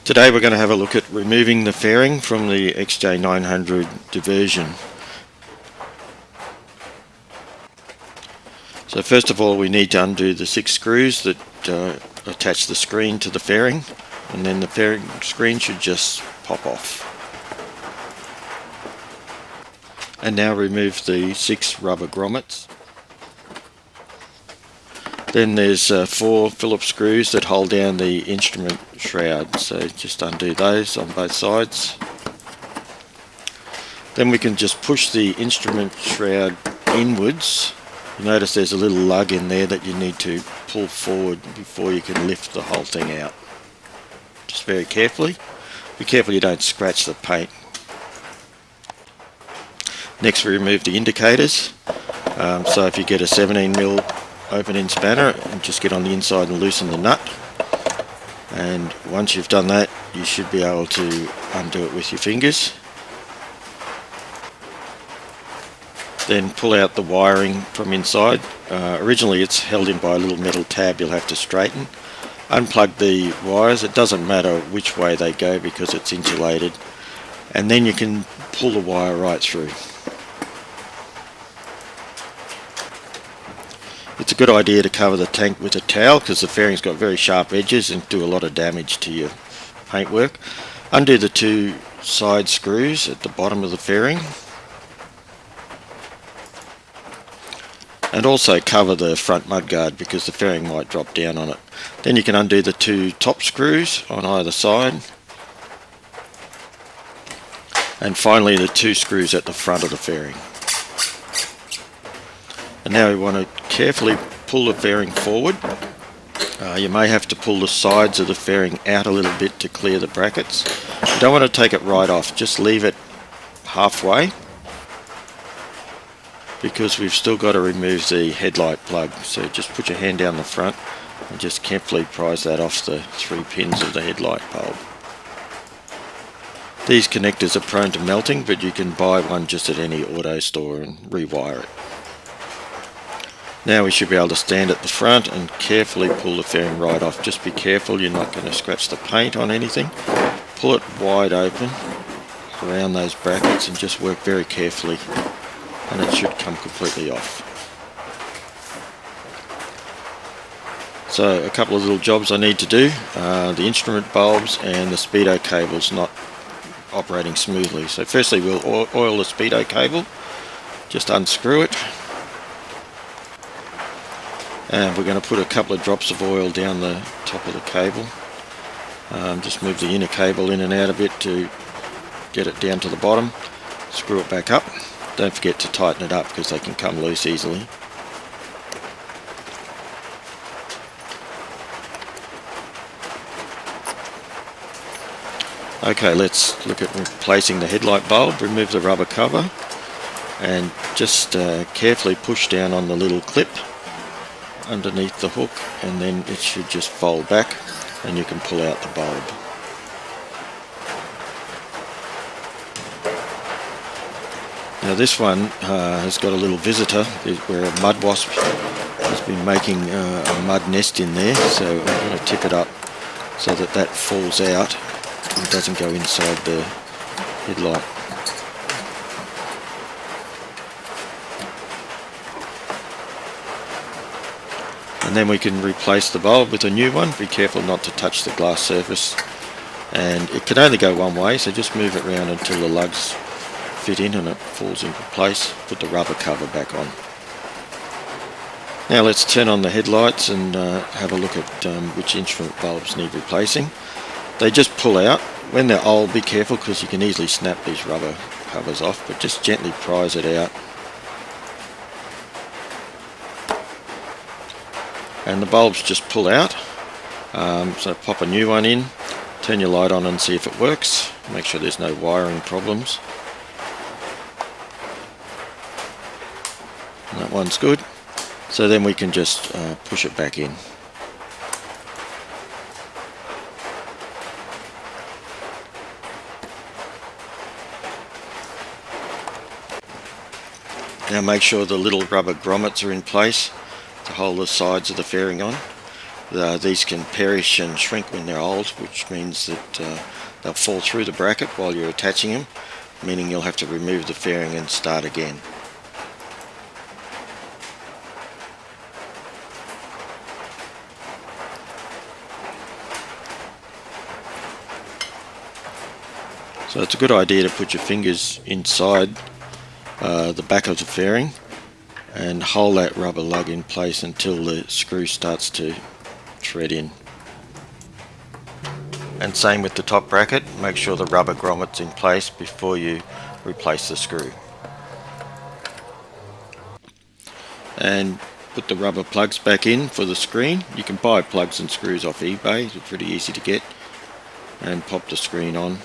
Today we're going to have a look at removing the fairing from the XJ900 Diversion. So first of all we need to undo the 6 screws that attach the screen to the fairing, and then the fairing screen should just pop off. And now remove the 6 rubber grommets. Then there's 4 Phillips screws that hold down the instrument shroud, so just undo those on both sides. Then we can just push the instrument shroud inwards. You notice there's a little lug in there that you need to pull forward before you can lift the whole thing out. Just very carefully. Be careful you don't scratch the paint. Next we remove the indicators. So if you get a 17mm open-end spanner, and just get on the inside and loosen the nut, and once you've done that you should be able to undo it with your fingers. Then pull out the wiring from inside. Originally it's held in by a little metal tab you'll have to straighten. Unplug the wires, it doesn't matter which way they go because it's insulated, and then you can pull the wire right through. It's a good idea to cover the tank with a towel because the fairing's got very sharp edges and do a lot of damage to your paintwork. Undo the 2 side screws at the bottom of the fairing, and also cover the front mudguard because the fairing might drop down on it. Then you can undo the 2 top screws on either side, and finally the 2 screws at the front of the fairing. And now we want to carefully pull the fairing forward. You may have to pull the sides of the fairing out a little bit to clear the brackets. You don't want to take it right off, just leave it halfway, because we've still got to remove the headlight plug. So just put your hand down the front and just carefully prise that off the 3 pins of the headlight bulb. These connectors are prone to melting, but you can buy one just at any auto store and rewire it. Now we should be able to stand at the front and carefully pull the fairing right off. Just be careful you're not going to scratch the paint on anything. Pull it wide open around those brackets and just work very carefully, and it should come completely off. So a couple of little jobs I need to do. The instrument bulbs and the speedo cable's not operating smoothly. So firstly we'll oil the speedo cable. Just unscrew it. And we're going to put a couple of drops of oil down the top of the cable. Just move the inner cable in and out a bit to get it down to the bottom. Screw it back up. Don't forget to tighten it up because they can come loose easily. Okay, let's look at replacing the headlight bulb. Remove the rubber cover and just carefully push down on the little clip underneath the hook, and then it should just fold back and you can pull out the bulb. Now this one has got a little visitor where a mud wasp has been making a mud nest in there, so I'm going to tip it up so that that falls out and doesn't go inside the headlight. And then we can replace the bulb with a new one. Be careful not to touch the glass surface, and it can only go one way, so just move it around until the lugs fit in and it falls into place. Put the rubber cover back on. Now let's turn on the headlights and have a look at which instrument bulbs need replacing. They just pull out. When they're old, be careful because you can easily snap these rubber covers off, but just gently prise it out. And the bulbs just pull out, so pop a new one in, turn your light on and see if it works, make sure there's no wiring problems. And that one's good, so then we can just push it back in. Now make sure the little rubber grommets are in place to hold the sides of the fairing on. These can perish and shrink when they're old, which means that they'll fall through the bracket while you're attaching them, meaning you'll have to remove the fairing and start again. So it's a good idea to put your fingers inside the back of the fairing and hold that rubber lug in place until the screw starts to thread in. And same with the top bracket, make sure the rubber grommet's in place before you replace the screw. And put the rubber plugs back in for the screen. You can buy plugs and screws off eBay, they're pretty easy to get. And pop the screen on.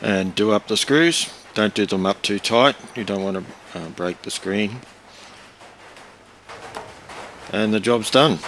And do up the screws. Don't do them up too tight, you don't want to break the screen. And the job's done.